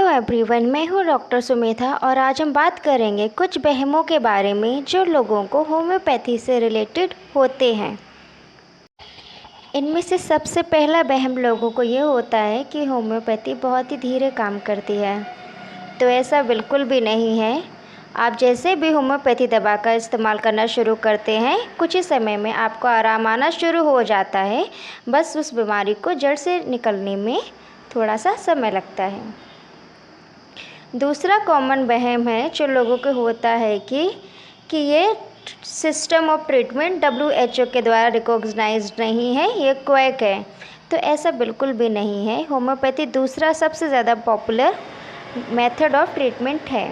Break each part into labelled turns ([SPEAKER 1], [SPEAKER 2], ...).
[SPEAKER 1] Hello everyone, मैं हूँ doctor Sumedha और आज हम बात करेंगे कुछ वहमों के बारे में जो लोगों को होम्योपैथी से रिलेटेड होते हैं। इनमें से सबसे पहला वहम लोगों को ये होता है कि होम्योपैथी बहुत ही धीरे काम करती है। तो ऐसा बिल्कुल भी नहीं है। आप जैसे भी होम्योपैथी दवा का इस्तेमाल करना शुरू करते हैं, कुछ ही समय में आपको आराम आना शुरू हो जाता है। बस उस बीमारी को जड़ से निकलने में थोड़ा सा समय लगता है। दूसरा कॉमन वहम है जो लोगों को होता है कि ये सिस्टम ऑफ ट्रीटमेंट WHO के द्वारा रिकॉग्नाइज्ड नहीं है, ये क्वैक है। तो ऐसा बिल्कुल भी नहीं है। होम्योपैथी दूसरा सबसे ज़्यादा पॉपुलर मेथड ऑफ ट्रीटमेंट है।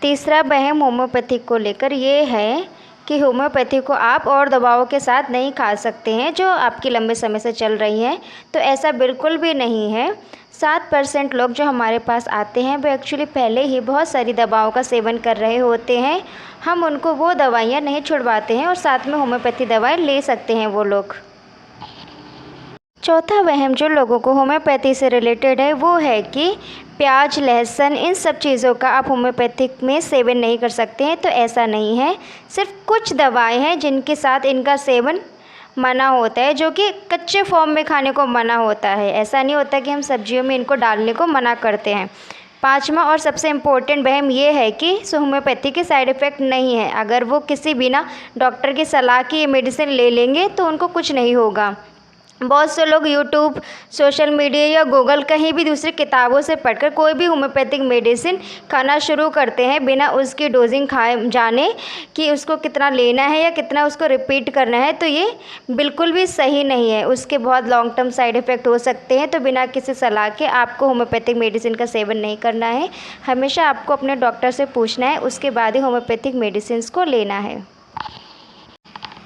[SPEAKER 1] तीसरा वहम होम्योपैथी को लेकर ये है कि होम्योपैथी को आप और दवाओं के साथ नहीं खा सकते हैं जो आपकी लंबे समय से चल रही हैं। तो ऐसा बिल्कुल भी नहीं है। 7% लोग जो हमारे पास आते हैं वो एक्चुअली पहले ही बहुत सारी दवाओं का सेवन कर रहे होते हैं। हम उनको वो दवाइयाँ नहीं छुड़वाते हैं और साथ में होम्योपैथी दवाएं ले सकते हैं वो लोग। चौथा वहम जो लोगों को होम्योपैथी से रिलेटेड है वो है कि प्याज, लहसुन, इन सब चीज़ों का आप होम्योपैथिक में सेवन नहीं कर सकते हैं। तो ऐसा नहीं है। सिर्फ कुछ दवाएं हैं जिनके साथ इनका सेवन मना होता है, जो कि कच्चे फॉर्म में खाने को मना होता है। ऐसा नहीं होता कि हम सब्जियों में इनको डालने को मना करते हैं। पांचवा और सबसे इम्पोर्टेंट वहम ये है कि होम्योपैथी के साइड इफ़ेक्ट नहीं है। अगर वो किसी बिना डॉक्टर की सलाह की मेडिसिन ले लेंगे तो उनको कुछ नहीं होगा। बहुत से लोग यूट्यूब, सोशल मीडिया या गूगल कहीं भी दूसरी किताबों से पढ़कर कोई भी होम्योपैथिक मेडिसिन खाना शुरू करते हैं बिना उसकी डोजिंग खाए जाने कि उसको कितना लेना है या कितना उसको रिपीट करना है। तो ये बिल्कुल भी सही नहीं है। उसके बहुत लॉन्ग टर्म साइड इफ़ेक्ट हो सकते हैं। तो बिना किसी सलाह के आपको होम्योपैथिक मेडिसिन का सेवन नहीं करना है। हमेशा आपको अपने डॉक्टर से पूछना है, उसके बाद ही होम्योपैथिक मेडिसिन को लेना है।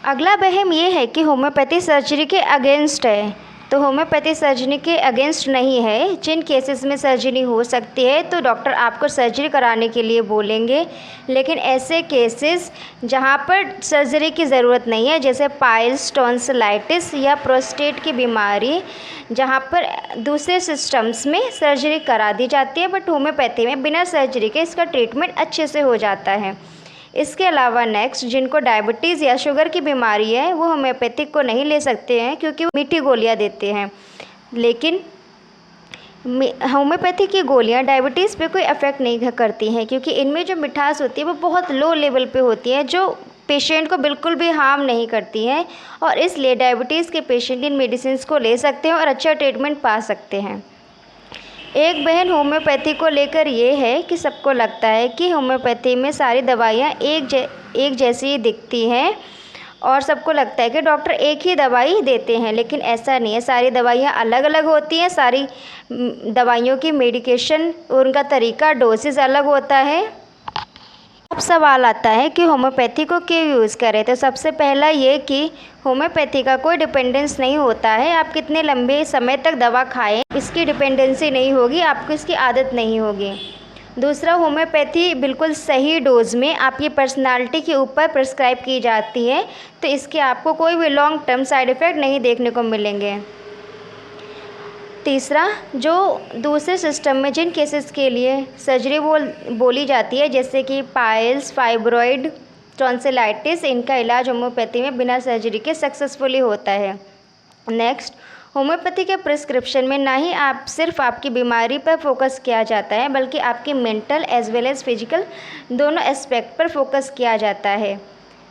[SPEAKER 1] अगला वहम ये है कि होम्योपैथी सर्जरी के अगेंस्ट है। तो होम्योपैथी सर्जरी के अगेंस्ट नहीं है। जिन केसेस में सर्जरी हो सकती है तो डॉक्टर आपको सर्जरी कराने के लिए बोलेंगे। लेकिन ऐसे केसेस जहां पर सर्जरी की ज़रूरत नहीं है, जैसे पाइल्स, टॉन्सिलाइटिस या प्रोस्टेट की बीमारी, जहां पर दूसरे सिस्टम्स में सर्जरी करा दी जाती है, बट होम्योपैथी में बिना सर्जरी के इसका ट्रीटमेंट अच्छे से हो जाता है। इसके अलावा नेक्स्ट, जिनको डायबिटीज़ या शुगर की बीमारी है वो होम्योपैथिक को नहीं ले सकते हैं क्योंकि वो मीठी गोलियां देते हैं। लेकिन होम्योपैथी की गोलियां डायबिटीज़ पे कोई इफ़ेक्ट नहीं करती हैं क्योंकि इनमें जो मिठास होती है वो बहुत लो लेवल पे होती है, जो पेशेंट को बिल्कुल भी हार्म नहीं करती हैं। और इसलिए डायबिटीज़ के पेशेंट इन मेडिसिन को ले सकते हैं और अच्छा ट्रीटमेंट पा सकते हैं। एक बहन होम्योपैथी को लेकर ये है कि सबको लगता है कि होम्योपैथी में सारी दवाइयाँ एक जैसी ही दिखती हैं और सबको लगता है कि डॉक्टर एक ही दवाई देते हैं। लेकिन ऐसा नहीं है। सारी दवाइयाँ अलग अलग होती हैं। सारी दवाइयों की मेडिकेशन और उनका तरीका, डोसेज अलग होता है। अब सवाल आता है कि होम्योपैथी को क्यों यूज़ करें। तो सबसे पहला ये कि होम्योपैथी का कोई डिपेंडेंस नहीं होता है। आप कितने लंबे समय तक दवा खाएं, इसकी डिपेंडेंसी नहीं होगी, आपको इसकी आदत नहीं होगी। दूसरा, होम्योपैथी बिल्कुल सही डोज में आपकी पर्सनालिटी के ऊपर प्रिस्क्राइब की जाती है, तो इसके आपको कोई भी लॉन्ग टर्म साइड इफ़ेक्ट नहीं देखने को मिलेंगे। तीसरा, जो दूसरे सिस्टम में जिन केसेस के लिए सर्जरी बोली जाती है, जैसे कि पाइल्स, फाइब्रॉइड, टॉन्सिलाइटिस, इनका इलाज होम्योपैथी में बिना सर्जरी के सक्सेसफुली होता है। नेक्स्ट, होम्योपैथी के प्रिस्क्रिप्शन में ना ही आप सिर्फ आपकी बीमारी पर फोकस किया जाता है बल्कि आपकी mental as well as physical दोनों एस्पेक्ट पर फोकस किया जाता है।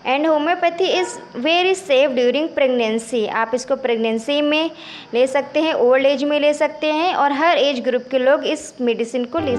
[SPEAKER 1] And homeopathy is very safe during pregnancy. आप इसको प्रेगनेंसी में ले सकते हैं, ओल्ड एज में ले सकते हैं और हर एज ग्रुप के लोग इस मेडिसिन को ले